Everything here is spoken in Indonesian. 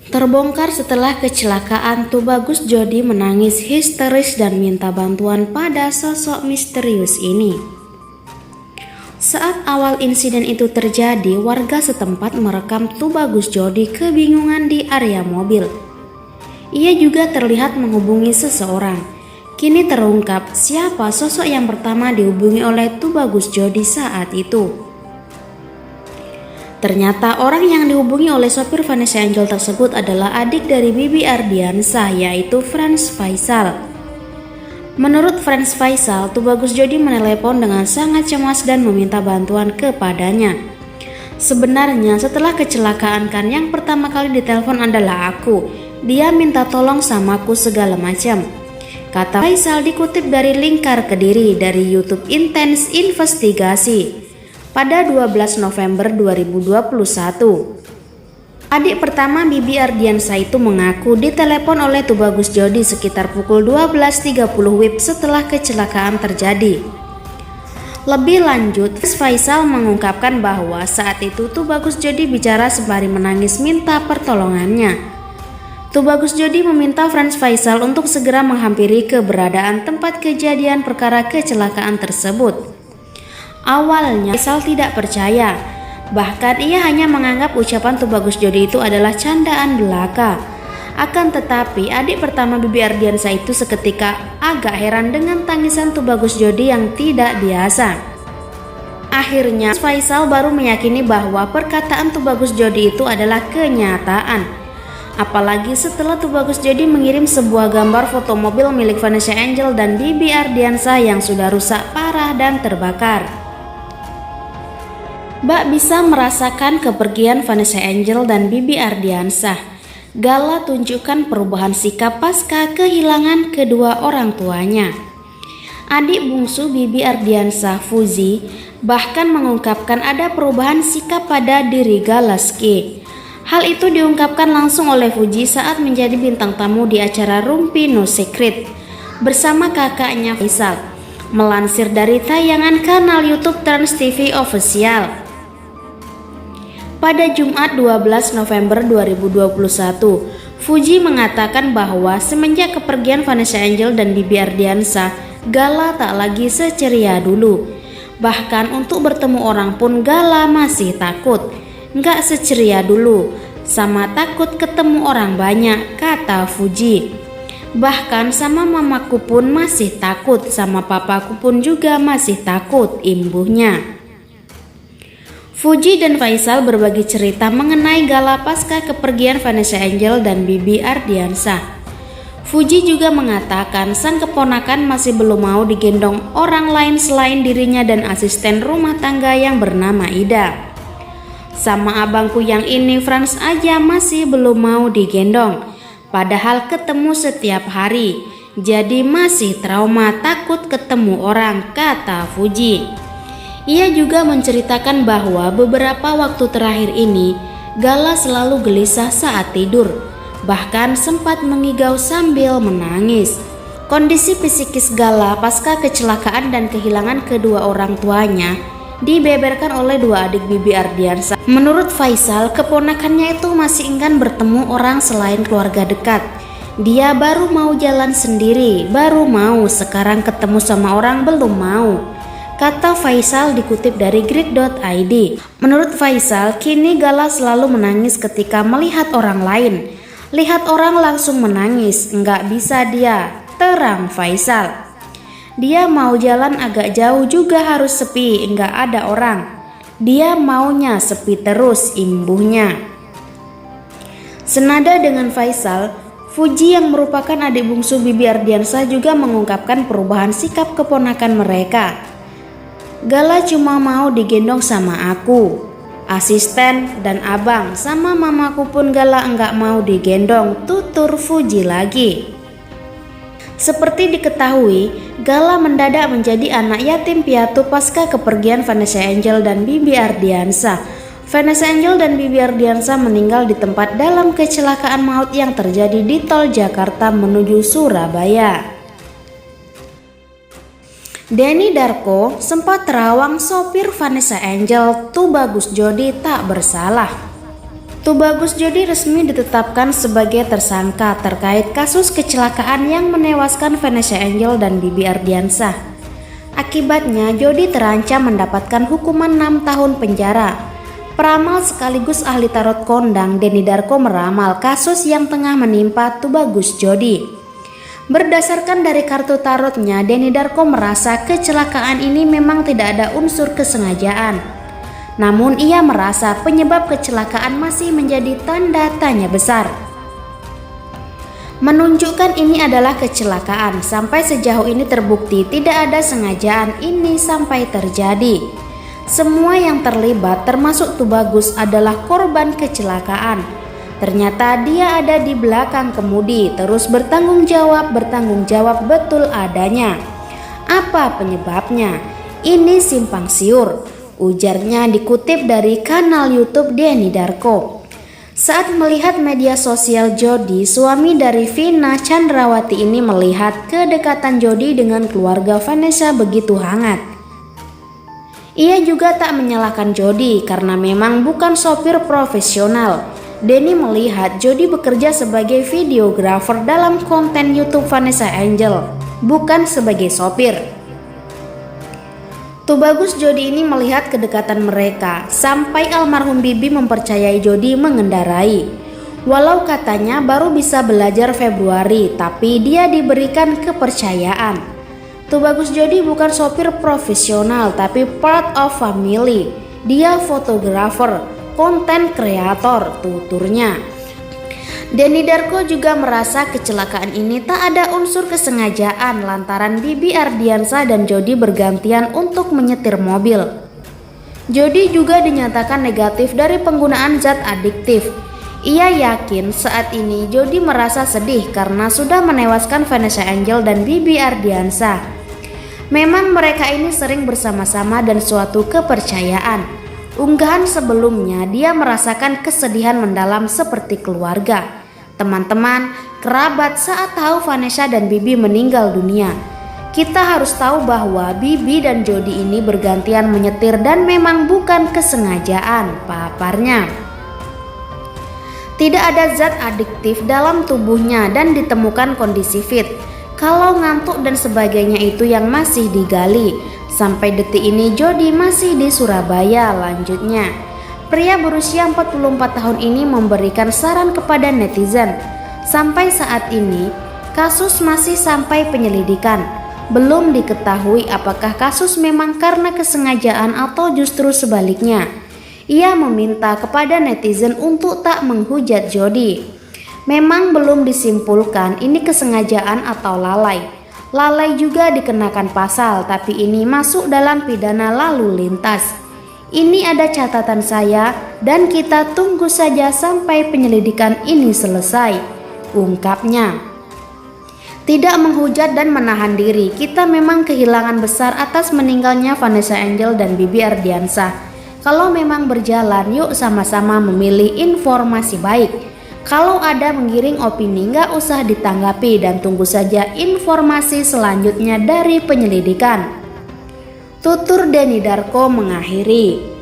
Terbongkar setelah kecelakaan, Tubagus Jodi menangis histeris dan minta bantuan pada sosok misterius ini. Saat awal insiden itu terjadi, warga setempat merekam Tubagus Jodi kebingungan di area mobil. Ia juga terlihat menghubungi seseorang. Kini terungkap siapa sosok yang pertama dihubungi oleh Tubagus Jodi saat itu. Ternyata orang yang dihubungi oleh sopir Vanessa Angel tersebut adalah adik dari Bibi Ardiansah, yaitu Franz Faisal. Menurut Franz Faisal, Tubagus Jodi menelepon dengan sangat cemas dan meminta bantuan kepadanya. Sebenarnya setelah kecelakaan kan yang pertama kali ditelepon adalah aku. Dia minta tolong sama aku segala macam, kata Faisal dikutip dari Lingkar Kediri dari YouTube Intens Investigasi pada 12 November 2021. Adik pertama Bibi Ardiansah itu mengaku ditelepon oleh Tubagus Jodi sekitar pukul 12.30 WIB setelah kecelakaan terjadi. Lebih lanjut, Faisal mengungkapkan bahwa saat itu Tubagus Jodi bicara sembari menangis minta pertolongannya. Tubagus Jodi meminta Franz Faisal untuk segera menghampiri keberadaan tempat kejadian perkara kecelakaan tersebut. Awalnya Faisal tidak percaya, bahkan ia hanya menganggap ucapan Tubagus Jodi itu adalah candaan belaka. Akan tetapi adik pertama Bibi Ardiansah itu seketika agak heran dengan tangisan Tubagus Jodi yang tidak biasa. Akhirnya Faisal baru meyakini bahwa perkataan Tubagus Jodi itu adalah kenyataan. Apalagi setelah Tubagus Jodi mengirim sebuah gambar foto mobil milik Vanessa Angel dan Bibi Ardiansah yang sudah rusak parah dan terbakar. Mbak bisa merasakan kepergian Vanessa Angel dan Bibi Ardiansah. Gala tunjukkan perubahan sikap pasca kehilangan kedua orang tuanya. Adik bungsu Bibi Ardiansah, Fuzi, bahkan mengungkapkan ada perubahan sikap pada diri Galaski. Hal itu diungkapkan langsung oleh Fuji saat menjadi bintang tamu di acara Rumpi No Secret bersama kakaknya Faisal, melansir dari tayangan kanal YouTube Trans TV Official. Pada Jumat 12 November 2021, Fuji mengatakan bahwa semenjak kepergian Vanessa Angel dan Bibi Ardiansah, Gala tak lagi seceria dulu. Bahkan untuk bertemu orang pun Gala masih takut. Nggak seceria dulu, sama takut ketemu orang banyak, kata Fuji. Bahkan sama mamaku pun masih takut, sama papaku pun juga masih takut, imbuhnya. Fuji dan Faisal berbagi cerita mengenai Gala pasca kepergian Vanessa Angel dan Bibi Ardiansah. Fuji juga mengatakan sang keponakan masih belum mau digendong orang lain selain dirinya dan asisten rumah tangga yang bernama Ida. Sama abangku yang ini Franz aja masih belum mau digendong, padahal ketemu setiap hari, jadi masih trauma takut ketemu orang, kata Fuji. Ia juga menceritakan bahwa beberapa waktu terakhir ini Gala selalu gelisah saat tidur, bahkan sempat mengigau sambil menangis. Kondisi psikis Gala pasca kecelakaan dan kehilangan kedua orang tuanya dibeberkan oleh dua adik Bibi Ardiansah. Menurut Faisal, keponakannya itu masih enggan bertemu orang selain keluarga dekat. Dia baru mau jalan sendiri, baru mau, sekarang ketemu sama orang belum mau, kata Faisal dikutip dari grid.id. Menurut Faisal, kini Gala selalu menangis ketika melihat orang lain. Lihat orang langsung menangis, nggak bisa dia, terang Faisal. Dia mau jalan agak jauh juga harus sepi, nggak ada orang. Dia maunya sepi terus, imbuhnya. Senada dengan Faisal, Fuji yang merupakan adik bungsu Bibi Ardiansah juga mengungkapkan perubahan sikap keponakan mereka. Gala cuma mau digendong sama aku, asisten dan abang, sama mamaku pun Gala enggak mau digendong, tutur Fuji lagi. Seperti diketahui, Gala mendadak menjadi anak yatim piatu pasca kepergian Vanessa Angel dan Bibi Ardiansah. Vanessa Angel dan Bibi Ardiansah meninggal di tempat dalam kecelakaan maut yang terjadi di tol Jakarta menuju Surabaya. Denny Darko sempat terawang sopir Vanessa Angel, Tubagus Jodi tak bersalah. Tubagus Jodi resmi ditetapkan sebagai tersangka terkait kasus kecelakaan yang menewaskan Vanessa Angel dan Bibi Ardiansah. Akibatnya, Jodi terancam mendapatkan hukuman 6 tahun penjara. Peramal sekaligus ahli tarot kondang Denny Darko meramal kasus yang tengah menimpa Tubagus Jodi. Berdasarkan dari kartu tarotnya, Denny Darko merasa kecelakaan ini memang tidak ada unsur kesengajaan. Namun ia merasa penyebab kecelakaan masih menjadi tanda tanya besar. Menunjukkan ini adalah kecelakaan, sampai sejauh ini terbukti tidak ada sengajaan ini sampai terjadi. Semua yang terlibat termasuk Tubagus adalah korban kecelakaan. Ternyata dia ada di belakang kemudi, terus bertanggung jawab betul adanya. Apa penyebabnya? Ini simpang siur, ujarnya dikutip dari kanal YouTube Denny Darko. Saat melihat media sosial Jodi, suami dari Vina Chandrawati ini melihat kedekatan Jodi dengan keluarga Vanessa begitu hangat. Ia juga tak menyalahkan Jodi karena memang bukan sopir profesional. Denny melihat Jodi bekerja sebagai videografer dalam konten YouTube Vanessa Angel, bukan sebagai sopir. Tubagus Jodi ini melihat kedekatan mereka sampai almarhum Bibi mempercayai Jodi mengendarai. Walau katanya baru bisa belajar Februari, tapi dia diberikan kepercayaan. Tubagus Jodi bukan sopir profesional tapi part of family. Dia fotografer, konten kreator, tuturnya. Denny Darko juga merasa kecelakaan ini tak ada unsur kesengajaan lantaran Bibi Ardiansah dan Jodi bergantian untuk menyetir mobil. Jodi juga dinyatakan negatif dari penggunaan zat adiktif. Ia yakin saat ini Jodi merasa sedih karena sudah menewaskan Vanessa Angel dan Bibi Ardiansah. Memang mereka ini sering bersama-sama dan suatu kepercayaan. Unggahan sebelumnya dia merasakan kesedihan mendalam seperti keluarga, teman-teman, kerabat saat tahu Vanessa dan Bibi meninggal dunia. Kita harus tahu bahwa Bibi dan Jodi ini bergantian menyetir dan memang bukan kesengajaan, paparnya. Tidak ada zat adiktif dalam tubuhnya dan ditemukan kondisi fit. Kalau ngantuk dan sebagainya itu yang masih digali. Sampai detik ini Jodi masih di Surabaya, lanjutnya. Pria berusia 44 tahun ini memberikan saran kepada netizen. Sampai saat ini, kasus masih sampai penyelidikan. Belum diketahui apakah kasus memang karena kesengajaan atau justru sebaliknya. Ia meminta kepada netizen untuk tak menghujat Jodi. Memang belum disimpulkan ini kesengajaan atau lalai. Lalai juga dikenakan pasal, tapi ini masuk dalam pidana lalu lintas. Ini ada catatan saya dan kita tunggu saja sampai penyelidikan ini selesai, ungkapnya. Tidak menghujat dan menahan diri, kita memang kehilangan besar atas meninggalnya Vanessa Angel dan Bibi Ardiansah. Kalau memang berjalan, yuk sama-sama memilih informasi baik. Kalau ada menggiring opini nggak usah ditanggapi dan tunggu saja informasi selanjutnya dari penyelidikan. Tutur Denny Darko mengakhiri.